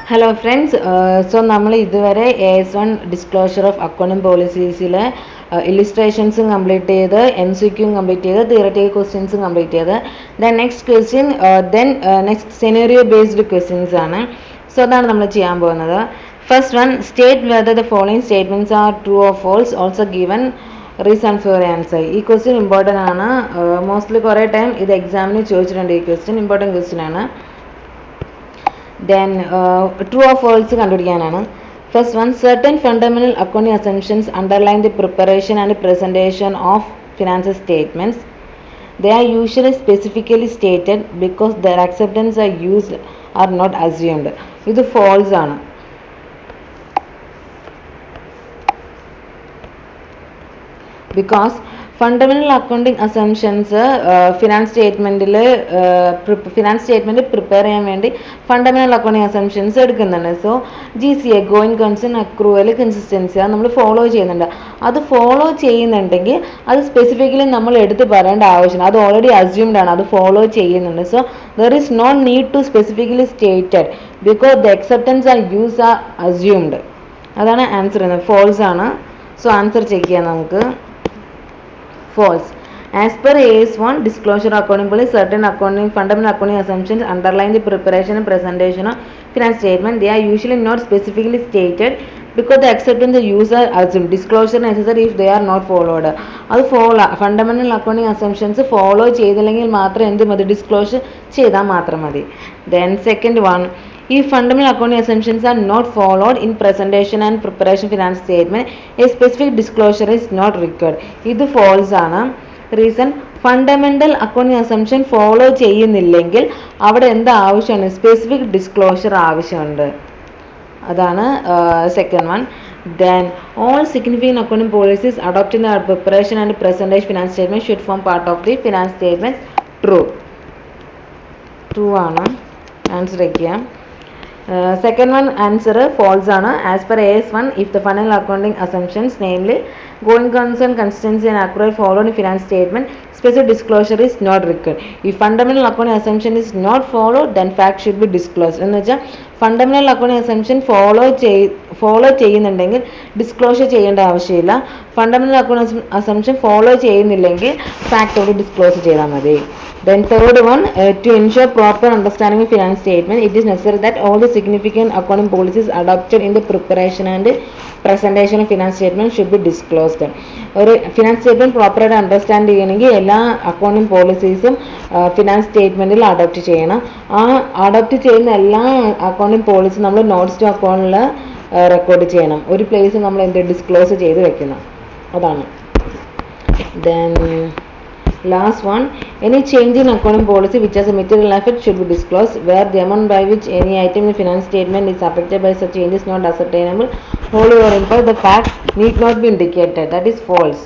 Hello friends, so നമ്മൾ ഇതുവരെ AS1 disclosure of accounting പോളിസീസിലെ ഇല്ലുസ്ട്രേഷൻസും കംപ്ലീറ്റ് ചെയ്ത് MCQയും കംപ്ലീറ്റ് ചെയ്ത് തിയററ്റിക്കൽ ക്വസ്റ്റ്യൻസും കംപ്ലീറ്റ് ചെയ്ത് നെക്സ്റ്റ് സിനാരിയോ ബേസ്ഡ് ക്വസ്റ്റ്യൻസ് ആണ്. സോ അതാണ് നമ്മൾ ചെയ്യാൻ പോകുന്നത്. First one, state whether the following statements are true or false, also given reason for answer. ഈ ക്വസ്റ്റ്യൻ ഇമ്പോർട്ടൻ്റ് ആണ്. മോസ്റ്റ്ലി കുറേ ടൈം ഇത് എക്സാമിന് ചോദിച്ചിട്ടുണ്ട്. ഈ ക്വസ്റ്റ്യൻ ഇമ്പോർട്ടൻറ്റ് ക്വസ്റ്റ്യൻ ആണ്. Then true or false കണ്ടുപിടിക്കാനാണ്. First one, certain fundamental accounting assumptions underline the preparation and presentation of financial statements. They are usually specifically stated because their acceptance are used are not assumed. ഇത് false ആണ്. Because fundamental accounting assumptions finance statement prepare ചെയ്യാൻ വേണ്ടി fundamental accounting assumptions എടുക്കുന്നുണ്ട്. So GCA going concern accrual consistency അത് നമ്മൾ follow ചെയ്യുന്നുണ്ട്. അത് follow ചെയ്യുന്നുണ്ടെങ്കിൽ അത് സ്പെസിഫിക്കലി നമ്മൾ എടുത്ത് പറയേണ്ട ആവശ്യമില്ല. അത് ഓൾറെഡി അസ്യൂംഡ് ആണ്. അത് ഫോളോ ചെയ്യുന്നുണ്ട്. So there is no need to specifically stated because the acceptance are use are assumed. അതാണ് ആൻസർ. ഫോൾസ് ആണ്. സോ ആൻസർ ചെക്ക് ചെയ്യാം നമുക്ക്. False. As per AS1 disclosure accounting policy, certain fundamental accounting assumptions underline the preparation and presentation of finance statement. They are usually not specifically stated because the acceptance the user assumed. Disclosure necessary if they are not followed. അത് fundamental accounting assumptions follow ചെയ്തില്ലെങ്കിൽ മാത്രം എന്ത് മതി, disclosure ചെയ്താൽ മാത്രം മതി. Then second one, if fundamental accounting assumptions are not followed in presentation and preparation finance statement, a specific disclosure is not required. ഇത് false ആണ്. Reason, fundamental accounting assumption follow ചെയ്യുന്നില്ലെങ്കിൽ അവിടെ എന്ത് ആവശ്യമാണ്, സ്പെസിഫിക് ഡിസ്ക്ലോഷർ ആവശ്യമുണ്ട്. അതാണ് second one. Then all significant accounting policies adopted in the preparation and presentation finance statement should form part of the finance statement. True ആണ്. Answer വയ്ക്കുക. Second one, answer false ആണ്. As per AS1, if the fundamental accounting assumptions, namely going concern, consistency and accurate followed in finance statement, specific disclosure is not required. If fundamental accounting assumption is not followed, then fact should be disclosed. എന്ന് വെച്ചാൽ fundamental accounting assumption follow ചെയ്യുന്നുണ്ടെങ്കിൽ disclosure ചെയ്യേണ്ട ആവശ്യമില്ല. Fundamental accounting assumption follow ചെയ്യുന്നില്ലെങ്കിൽ ഫാക്ടോട് disclose ചെയ്താൽ മതി. Then third one, to ensure proper understanding of finance statement, it is necessary that all the significant accounting policies adopted in the preparation and presentation of finance statement should be disclosed. ഒരു finance statement പ്രോപ്പറായിട്ട് understand ചെയ്യണമെങ്കിൽ എല്ലാ accounting പോളിസീസും finance സ്റ്റേറ്റ്മെന്റിൽ adopt ചെയ്യണം. ആ adopt ചെയ്യുന്ന എല്ലാ accounting policy നമ്മൾ notes to അക്കൗണ്ടിൽ റെക്കോർഡ് ചെയ്യണം. ഒരു പ്ലേസ് നമ്മൾ എന്ത് ഡിസ്ക്ലോസ് ചെയ്ത് വെക്കണം. അതാണ്. Then last one, any change in accounting policy which has a material effect should be disclosed. Where the amount by which any item in finance statement is affected by such change is not ascertainable, wholly or in part, the fact need not be indicated. That is false.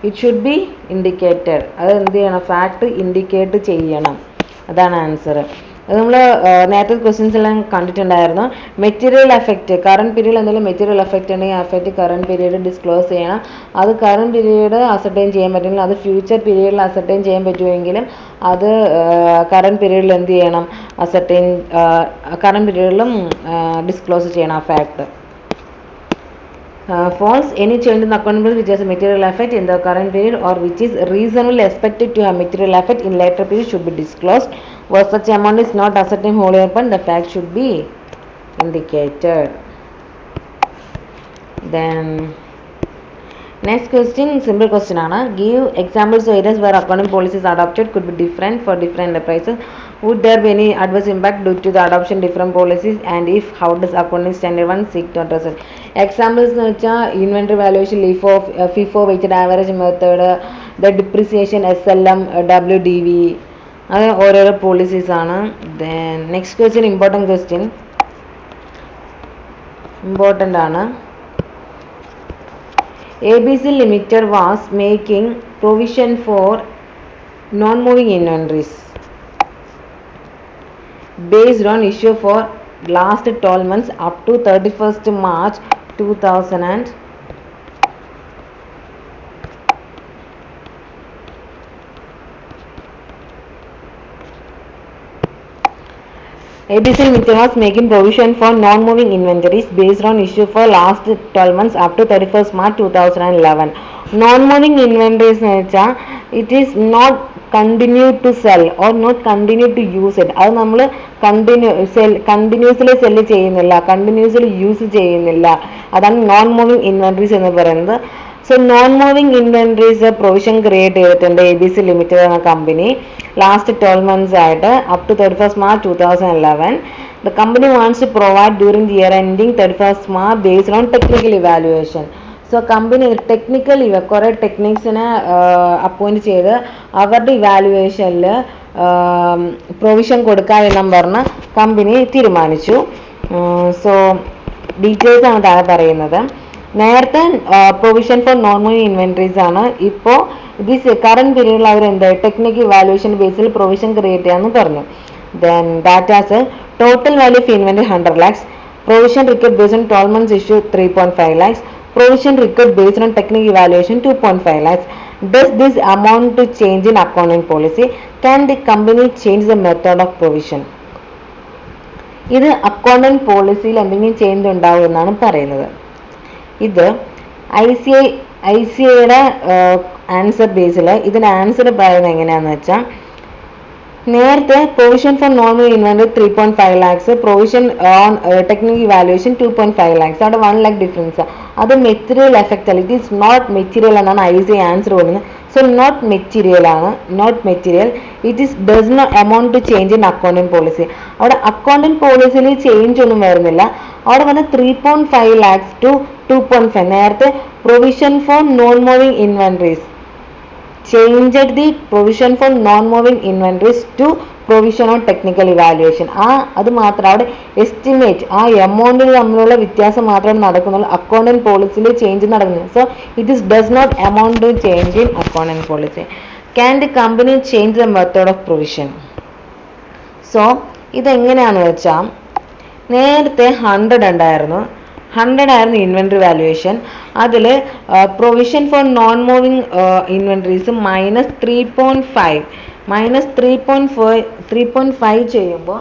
It should be indicated. അത് എന്ത് ചെയ്യണം, fact indicate ചെയ്യണം. അതാണ് answer. അത് നമ്മൾ നേരത്തെ questions എല്ലാം കണ്ടിട്ടുണ്ടായിരുന്നു. മെറ്റീരിയൽ എഫക്റ്റ്, കറണ്ട് പീരീഡിൽ എന്തെങ്കിലും മെറ്റീരിയൽ എഫക്റ്റ് ഉണ്ടെങ്കിൽ എഫക്റ്റ് കറണ്ട് പീരീഡ് ഡിസ്ക്ലോസ് ചെയ്യണം. അത് കറണ്ട് പീരീഡ് അസർട്ടൈൻ ചെയ്യാൻ പറ്റുമെങ്കിൽ അത് ഫ്യൂച്ചർ പീരീഡിൽ അസർട്ടൈൻ ചെയ്യാൻ പറ്റുമെങ്കിലും അത് കറണ്ട് പീരീഡിൽ എന്ത് ചെയ്യണം, കറണ്ട് പീരീഡിലും ഡിസ്ക്ലോസ് ചെയ്യണം ആ fact. False, any change in the accounting policy which has a material effect in the current period or which is reasonably expected to have material effect in later period should be disclosed. Where such amount is not ascertained wholly or part, the fact should be indicated. Then next question, simple question ആണ്. Give examples of areas where accounting policies adopted could be different for different enterprises. Would there be any adverse impact due to the adoption different policies, and if, how does accounting standard one seek to address it? Examples എന്ന് വെച്ചാൽ inventory valuation, FIFO വെച്ചിട്ട് average method, the depreciation, SLM, WDV, അത് ഓരോരോ policies ആണ്. Then next question, important ആണ്. ABC Limited was making provision for non-moving inventories based on issue for last 12 months up to 31st March 2000 2000 ABC Limited was making provision for non-moving inventories based on issue for last 12 months up to 31st March 2011. Non-moving inventories എന്ന് വെച്ചാൽ it is not continue to sell or not continue to use it. അത് നമ്മൾ continuously cell ചെയ്യുന്നില്ല, continuously use ചെയ്യുന്നില്ല, അതാണ് non moving inventories എന്ന് പറയുന്നത്. So non moving inventories provision create ചെയ്തിട്ടുണ്ട് ABC ലിമിറ്റഡ് എന്ന കമ്പനി ലാസ്റ്റ് 12 months ആയിട്ട് up to 31st March 2011. The company wants to provide during the year ending 31st March based on technical evaluation. So company technical കുറേ ടെക്നിക്സിനെ appoint ചെയ്ത് അവരുടെ ഇവാലുവേഷനിൽ provision കൊടുക്കാമെന്നും പറഞ്ഞ് company തീരുമാനിച്ചു. So details ആണ് താഴെ പറയുന്നത്. നേരത്തെ provision for non moving inventories ആണ്. ഇപ്പോൾ ദിസ് കറന്റ് പീരീഡിൽ അവർ എന്താ ടെക്നിക്കൽ ഇവാലുവേഷൻ ബേസിൽ പ്രൊവിഷൻ ക്രിയേറ്റ് ചെയ്യാമെന്ന് പറഞ്ഞു. Then datas total value of inventory 100 lakhs, provision recovered based on 12 months issue 3.5 lakhs, provision record based on technical evaluation 2.5 lakhs. Does this amount to change in accounting policy? Can the company change the method of provision? ഇത് accountant പോളിസിയിൽ എന്തെങ്കിലും change ഉണ്ടാവും എന്നാണ് പറയുന്നത്. ഇത് ICAIയുടെ answer ബേസിൽ ഇതിന് answer പറയുന്നത് എങ്ങനെയാണെന്ന് വെച്ചാൽ, നേരത്തെ provision for non moving inventory 3.5 lakhs, provision on technical evaluation 2.5 lakhs, അവിടെ 1 lakh ഡിഫറൻസ്. അത് മെറ്റീരിയൽ എഫക്റ്റ് അല്ല, ഇറ്റ് ഈസ് നോട്ട് മെറ്റീരിയൽ എന്നാണ് ICAI ആൻസർ കൊടുക്കുന്നത്. സോ നോട്ട് മെറ്റീരിയൽ ആണ്, not material. It is does not amount to change in accounting policy. അവിടെ accounting പോളിസിയിൽ change ഒന്നും വരുന്നില്ല. അവിടെ വന്ന് 3.5 lakhs to 2.5. നേരത്തെ provision for non moving inventories changed the provision for non-moving inventories to provision on technical evaluation. അത് മാത്രം അവിടെ എസ്റ്റിമേറ്റ് ആ എമൗണ്ടിൽ തമ്മിലുള്ള വ്യത്യാസം മാത്രമേ നടക്കുന്നുള്ളൂ, അക്കൗണ്ടന്റ് പോളിസിയിൽ ചേഞ്ച് നടക്കുന്നത്. So it is does not amount to change in accountant policy. Can the company change the method of provision? So ഇതെങ്ങനെയാണെന്ന് വെച്ചാൽ, നേരത്തെ 100 ഉണ്ടായിരുന്നു, 100 ആയിരുന്നു ഇൻവെന്ററി വാല്യുവേഷൻ. അതിൽ provision for non moving inventories -3.5 ചെയ്യുമ്പോൾ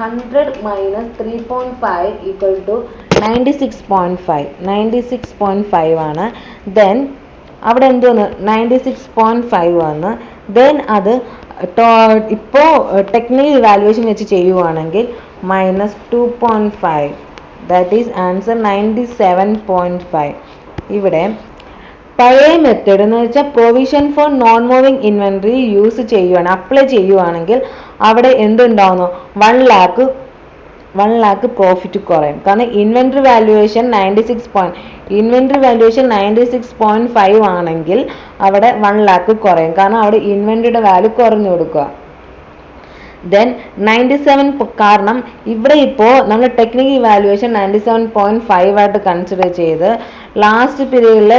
100 - 3.5 ഈക്വൽ ടു 96.5 ആണ്. ദെൻ അവിടെ എന്തോന്ന് 96.5 വന്ന് ദെൻ അത് ഇപ്പോൾ ടെക്നിക്കൽ ഇവാലുവേഷൻ വെച്ച് ചെയ്യുവാണെങ്കിൽ -2.5, ദാറ്റ് ഈസ് ആൻസർ 97.5. ഇവിടെ പഴയ മെത്തേഡ് എന്ന് വെച്ചാൽ provision for non moving inventory use ചെയ്യുവാണ്, അപ്ലൈ ചെയ്യുവാണെങ്കിൽ അവിടെ എന്തുണ്ടാവുന്നു, 1 lakh പ്രോഫിറ്റ് കുറയും. കാരണം ഇൻവെന്ററി വാല്യുവേഷൻ 96.5 ആണെങ്കിൽ അവിടെ 1 lakh കുറയും, കാരണം അവിടെ ഇൻവെന്ററിയുടെ വാല്യൂ കുറഞ്ഞു കൊടുക്കുക. ദെൻ 97, കാരണം ഇവിടെ ഇപ്പോൾ നമ്മൾ ടെക്നിക്കൽ ഇവാലുവേഷൻ 97.5 ആയിട്ട് കൺസിഡർ ചെയ്ത് ലാസ്റ്റ് പീരീഡിൽ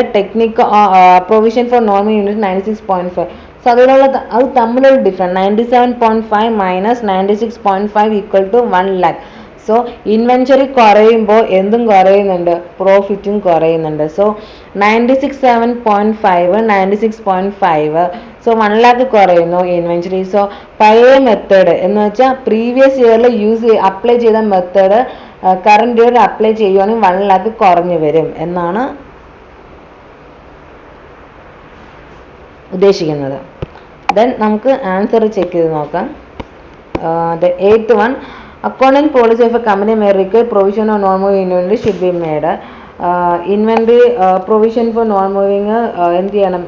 provision for non moving inventory 96.5. So അതിലുള്ള അത് തമ്മിലുള്ള difference 97.5 - 96.5 equal to 1 lakh. So inventory കുറയുമ്പോൾ എന്തും കുറയുന്നുണ്ട്, പ്രോഫിറ്റും കുറയുന്നുണ്ട്. സോ 96.5 സോ 1 lakh കുറയുന്നു ഇൻവെന്ററി. സോ പഴയ മെത്തേഡ് എന്ന് വെച്ചാൽ പ്രീവിയസ് ഇയറിൽ അപ്ലൈ ചെയ്ത മെത്തേഡ് കറണ്ട് ഇയർ അപ്ലൈ ചെയ്യുവാണെങ്കിൽ 1 lakh കുറഞ്ഞു വരും എന്നാണ് ഉദ്ദേശിക്കുന്നത്. ദെൻ നമുക്ക് ആൻസർ ചെക്ക് ചെയ്ത് നോക്കാം. The 8th one, accounting policy of a company may require provision on non-moving inventory should be made. Inventory provision for non-moving എന്ത് ചെയ്യണം,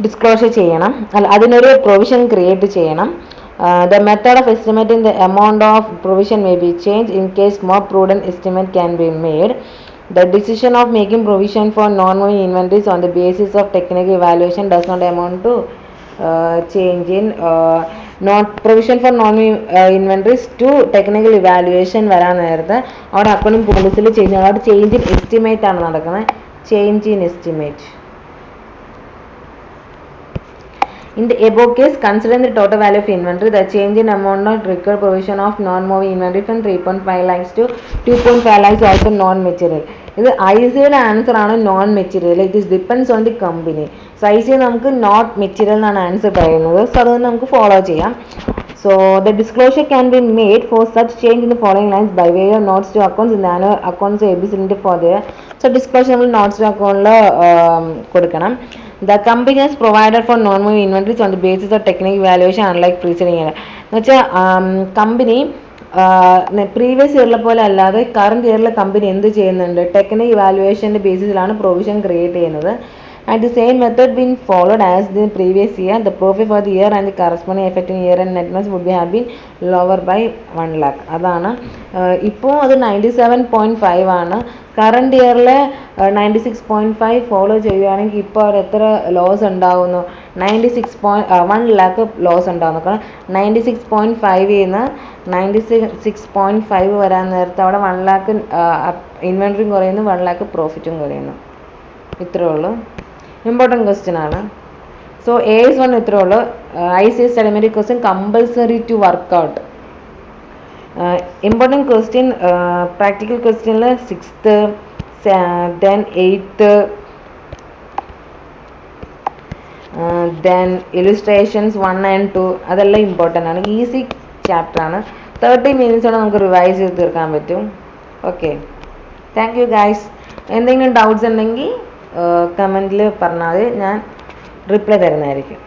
ഡിസ്ക്ലോഷർ ചെയ്യണം, അല്ല അതിനൊരു പ്രൊവിഷൻ ക്രിയേറ്റ് ചെയ്യണം. The method of estimating the amount of provision may be changed in case more prudent estimate can be made. The decision of making provision for non-moving inventories on the basis of technical evaluation does not amount to change in not provision for non-moving inventories to technical evaluation വരാൻ നേരത്തെ അവിടെ accounting പോളിസിയിൽ change, അവിടെ change in estimate ആണ് നടക്കുന്നത്, change in estimate. In the above case, considering the total value of inventory, the change in amount of required provision of non-moving inventory from 3.5 lakhs to 2.5 lakhs also non-material. ഇത് ICAIയുടെ answer ആണ് non material. It is depends on the company. So ICAI നമുക്ക് not material എന്നാണ് answer പറയുന്നത്. So അതുകൊണ്ട് നമുക്ക് follow ചെയ്യാം. So the disclosure can be made for such change in the following lines by way of notes to accounts in the annual accounts ABC for the so disclosure നമ്മൾ notes to account കൊടുക്കണം. The company has provided for non-moving inventories on the basis of technical evaluation unlike preceding year. എന്ന് വെച്ചാൽ company previous ഇയറിലെ പോലെ അല്ലാതെ current ഇയറിലെ company എന്ത് ചെയ്യുന്നുണ്ട്, technical ഇവാലുവേഷൻ്റെ ബേസിസിലാണ് provision create ചെയ്യുന്നത്. And the same method been followed as the previous year. The profit for the year and the corresponding affecting year and net loss would have been lower by 1 lakh. അതാണ് ഇപ്പോൾ അത് 97.5 ആണ്. Current ഇയറിലെ 96.5 follow ചെയ്യുകയാണെങ്കിൽ ഇപ്പോൾ അവർ എത്ര loss ഉണ്ടാവുന്നു, 1 lakh loss ഉണ്ടാവുന്നു. കാരണം 96.5 നിന്ന് 96.5 വരാൻ നേരത്തെ അവിടെ 1 ലാക്ക് ഇൻവെൻട്രിയും കുറയുന്നു, 1 ലാക്ക് പ്രോഫിറ്റും കുറയുന്നു. ഇത്രേ ഉള്ളൂ. ഇമ്പോർട്ടൻറ്റ് ക്വസ്റ്റ്യൻ ആണ്. സോ AS1 ഇത്രേ ഉള്ളൂ. ICS elementary question compulsory to work out. Important question, practical question 6th, then 8th, then illustrations 1 and 2 അതെല്ലാം ഇമ്പോർട്ടൻ്റ് ആണ്. ഈസി ചാപ്റ്റർ ആണ്. 30 മിനിറ്റ്സോടെ നമുക്ക് റിവൈസ് ചെയ്ത് തീർക്കാൻ പറ്റും. Okay, thank you guys. എന്തെങ്കിലും ഡൗട്ട്സ് ഉണ്ടെങ്കിൽ കമൻറ്റിൽ പറഞ്ഞാൽ ഞാൻ റിപ്ലൈ തരുന്നതായിരിക്കും.